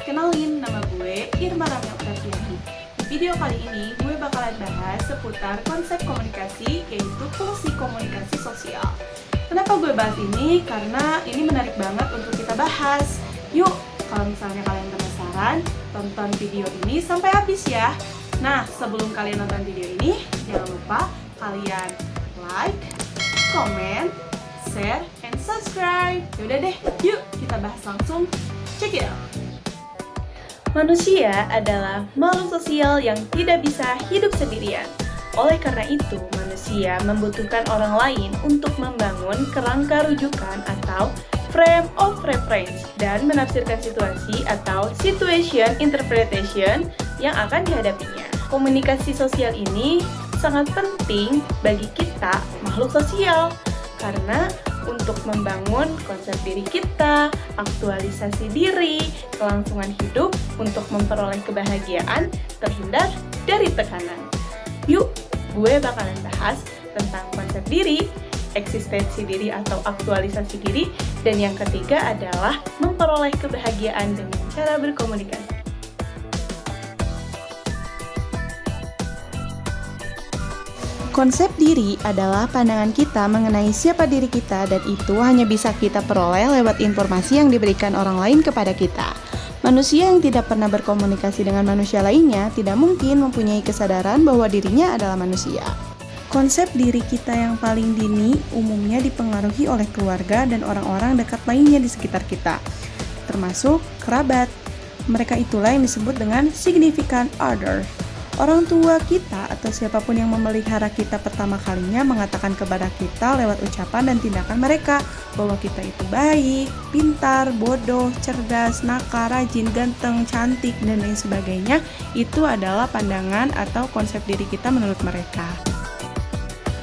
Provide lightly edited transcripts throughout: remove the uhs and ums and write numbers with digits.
Kenalin, nama gue Irma Ramya Pratiati. Di video kali ini, gue bakalan bahas seputar konsep komunikasi, yaitu fungsi komunikasi sosial. Kenapa gue bahas ini? Karena ini menarik banget untuk kita bahas. Yuk, kalau misalnya kalian penasaran, tonton video ini sampai habis ya. Nah, sebelum kalian nonton video ini, jangan lupa kalian like, comment, share, and subscribe. Yaudah deh, yuk kita bahas langsung. Check it out. Manusia adalah makhluk sosial yang tidak bisa hidup sendirian. Oleh karena itu, manusia membutuhkan orang lain untuk membangun kerangka rujukan atau frame of reference dan menafsirkan situasi atau situation interpretation yang akan dihadapinya. Komunikasi sosial ini sangat penting bagi kita makhluk sosial karena untuk membangun konsep diri kita, aktualisasi diri, kelangsungan hidup untuk memperoleh kebahagiaan terhindar dari tekanan. Yuk, gue bakalan bahas tentang konsep diri, eksistensi diri atau aktualisasi diri, dan yang ketiga adalah memperoleh kebahagiaan dengan cara berkomunikasi. Konsep diri adalah pandangan kita mengenai siapa diri kita dan itu hanya bisa kita peroleh lewat informasi yang diberikan orang lain kepada kita. Manusia yang tidak pernah berkomunikasi dengan manusia lainnya tidak mungkin mempunyai kesadaran bahwa dirinya adalah manusia. Konsep diri kita yang paling dini umumnya dipengaruhi oleh keluarga dan orang-orang dekat lainnya di sekitar kita, termasuk kerabat. Mereka itulah yang disebut dengan significant other. Orang tua kita atau siapapun yang memelihara kita pertama kalinya mengatakan kepada kita lewat ucapan dan tindakan mereka bahwa kita itu baik, pintar, bodoh, cerdas, nakal, rajin, ganteng, cantik, dan lain sebagainya. Itu adalah pandangan atau konsep diri kita menurut mereka.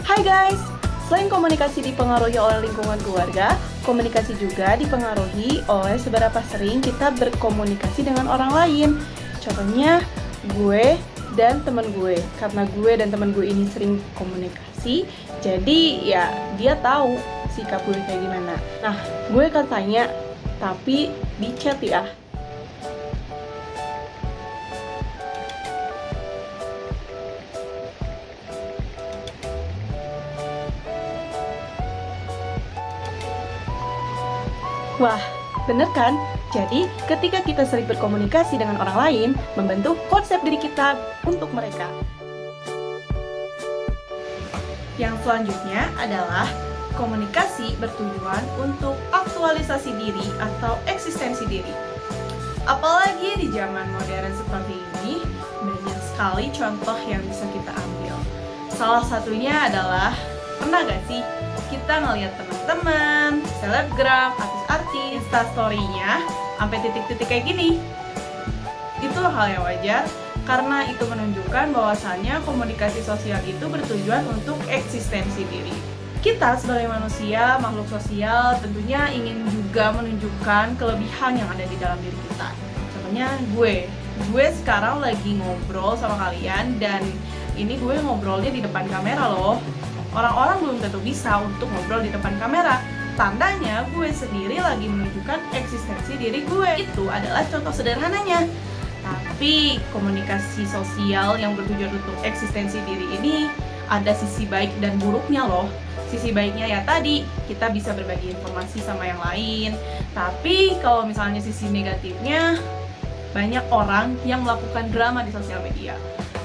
Hai guys! Selain komunikasi dipengaruhi oleh lingkungan keluarga, komunikasi juga dipengaruhi oleh seberapa sering kita berkomunikasi dengan orang lain. Contohnya, gue dan teman gue, karena gue dan teman gue ini sering komunikasi, jadi ya dia tahu sikap gue kayak gimana. Nah, gue akan tanya, tapi di chat ya. Wah, bener kan? Jadi, ketika kita sering berkomunikasi dengan orang lain, membentuk konsep diri kita untuk mereka. Yang selanjutnya adalah komunikasi bertujuan untuk aktualisasi diri atau eksistensi diri. Apalagi di zaman modern seperti ini, banyak sekali contoh yang bisa kita ambil. Salah satunya adalah, pernah gak sih kita ngeliat teman-teman, selebgram, artis-artis, instastory-nya sampai titik-titik kayak gini? Itu hal yang wajar karena itu menunjukkan bahwasannya komunikasi sosial itu bertujuan untuk eksistensi diri. Kita sebagai manusia, makhluk sosial, tentunya ingin juga menunjukkan kelebihan yang ada di dalam diri kita. Contohnya gue sekarang lagi ngobrol sama kalian dan ini gue ngobrolnya di depan kamera loh. Orang-orang belum tentu bisa untuk ngobrol di depan kamera. Tandanya gue sendiri lagi menunjukkan eksistensi diri gue. Itu adalah contoh sederhananya. Tapi komunikasi sosial yang bertujuan untuk eksistensi diri ini ada sisi baik dan buruknya loh. Sisi baiknya ya tadi, kita bisa berbagi informasi sama yang lain. Tapi kalau misalnya sisi negatifnya, banyak orang yang melakukan drama di sosial media.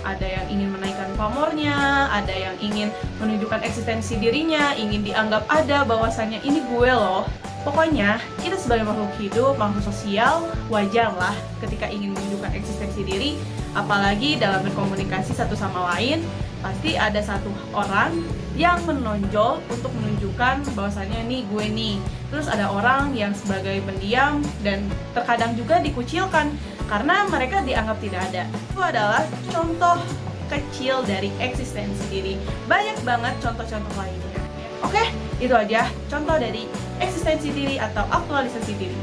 Ada yang ingin menaikkan pamornya, ada yang ingin menunjukkan eksistensi dirinya, ingin dianggap ada bahwasannya ini gue loh. Pokoknya, kita sebagai makhluk hidup, makhluk sosial, wajarlah ketika ingin menunjukkan eksistensi diri, apalagi dalam berkomunikasi satu sama lain, pasti ada satu orang yang menonjol untuk menunjukkan bahwasannya nih gue nih. Terus ada orang yang sebagai pendiam dan terkadang juga dikucilkan karena mereka dianggap tidak ada. Itu adalah contoh kecil dari eksistensi diri. Banyak banget contoh-contoh lainnya. Oke, itu aja contoh dari eksistensi diri atau aktualisasi diri.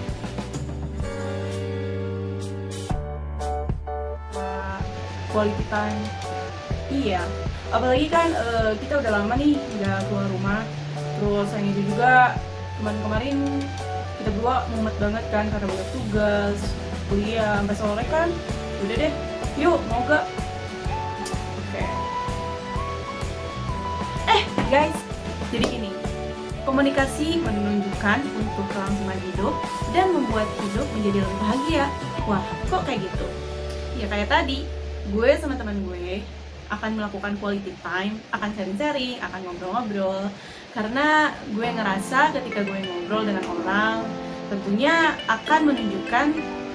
Quality time. Iya, apalagi kan kita udah lama nih nggak keluar rumah. Terus yang itu juga kemarin kita berdua mumet banget kan karena banyak tugas. kuliah sampai sore kan. Udah deh, yuk mau gak? Oke. Guys, jadi gini, komunikasi menunjukkan untuk kelangsungan hidup dan membuat hidup menjadi lebih bahagia. Wah, kok kayak gitu? Ya kayak tadi, gue sama teman gue akan melakukan quality time, akan sharing-sharing, akan ngobrol-ngobrol. Karena gue ngerasa ketika gue ngobrol dengan orang, tentunya akan menunjukkan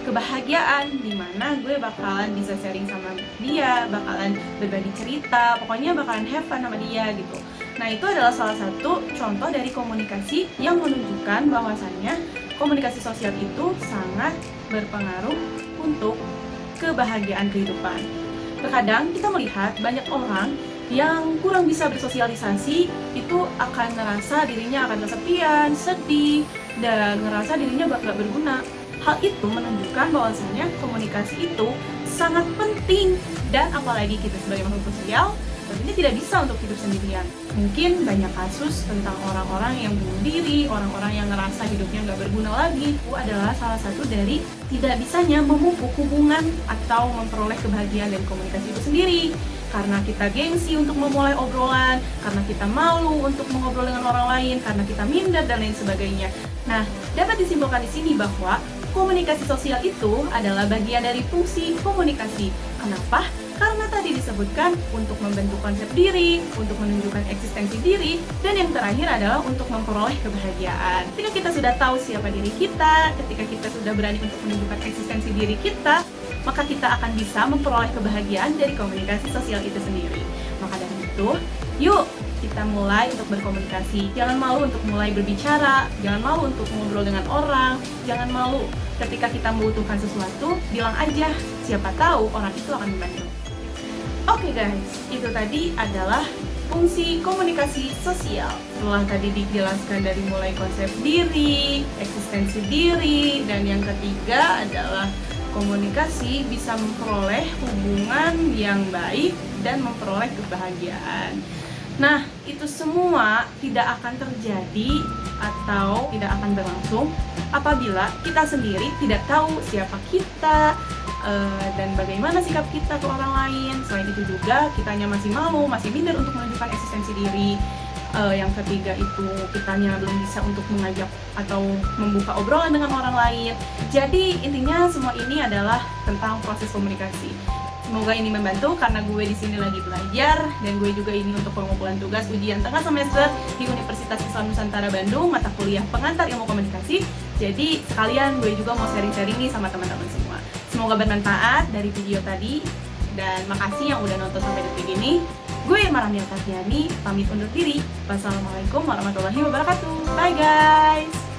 kebahagiaan, dimana gue bakalan bisa sharing sama dia, bakalan berbagi cerita, pokoknya bakalan have fun sama dia gitu. Nah, itu adalah salah satu contoh dari komunikasi yang menunjukkan bahwasannya komunikasi sosial itu sangat berpengaruh untuk kebahagiaan kehidupan. Terkadang kita melihat banyak orang yang kurang bisa bersosialisasi itu akan ngerasa dirinya akan kesepian, sedih, dan ngerasa dirinya bakal berguna. Hal itu menunjukkan bahwasannya komunikasi itu sangat penting, dan apalagi kita sebagai makhluk sosial tentunya tidak bisa untuk hidup sendirian. Mungkin banyak kasus tentang orang-orang yang bunuh diri, orang-orang yang ngerasa hidupnya nggak berguna lagi. Itu adalah salah satu dari tidak bisanya memupuk hubungan atau memperoleh kebahagiaan dari komunikasi itu sendiri. Karena kita gengsi untuk memulai obrolan, karena kita malu untuk mengobrol dengan orang lain, karena kita minder dan lain sebagainya. Nah, dapat disimpulkan di sini bahwa komunikasi sosial itu adalah bagian dari fungsi komunikasi. Kenapa? Karena tadi disebutkan untuk membentuk konsep diri, untuk menunjukkan eksistensi diri, dan yang terakhir adalah untuk memperoleh kebahagiaan. Ketika kita sudah tahu siapa diri kita, ketika kita sudah berani untuk menunjukkan eksistensi diri kita, maka kita akan bisa memperoleh kebahagiaan dari komunikasi sosial itu sendiri. Maka dari itu, yuk kita mulai untuk berkomunikasi. Jangan malu untuk mulai berbicara, jangan malu untuk ngobrol dengan orang, jangan malu ketika kita membutuhkan sesuatu, bilang aja, siapa tahu orang itu akan membantu. Oke guys, itu tadi adalah fungsi komunikasi sosial. Setelah tadi dijelaskan dari mulai konsep diri, eksistensi diri, dan yang ketiga adalah komunikasi bisa memperoleh hubungan yang baik dan memperoleh kebahagiaan. Nah, itu semua tidak akan terjadi atau tidak akan berlangsung apabila kita sendiri tidak tahu siapa kita, dan bagaimana sikap kita ke orang lain. Selain itu juga kitanya masih malu, masih minder untuk menunjukkan eksistensi diri. Yang ketiga itu kitanya belum bisa untuk mengajak atau membuka obrolan dengan orang lain. Jadi intinya semua ini adalah tentang proses komunikasi. Semoga ini membantu karena gue di sini lagi belajar, dan gue juga ini untuk pengumpulan tugas ujian tengah semester di Universitas Islam Nusantara Bandung, mata kuliah pengantar ilmu komunikasi. Jadi sekalian gue juga mau sharing-sharing nih sama teman-teman semua. Semoga bermanfaat dari video tadi, dan makasih yang udah nonton sampai detik ini. Gue Irma Ramil Tatiani, pamit undur diri. Wassalamualaikum warahmatullahi wabarakatuh. Bye guys!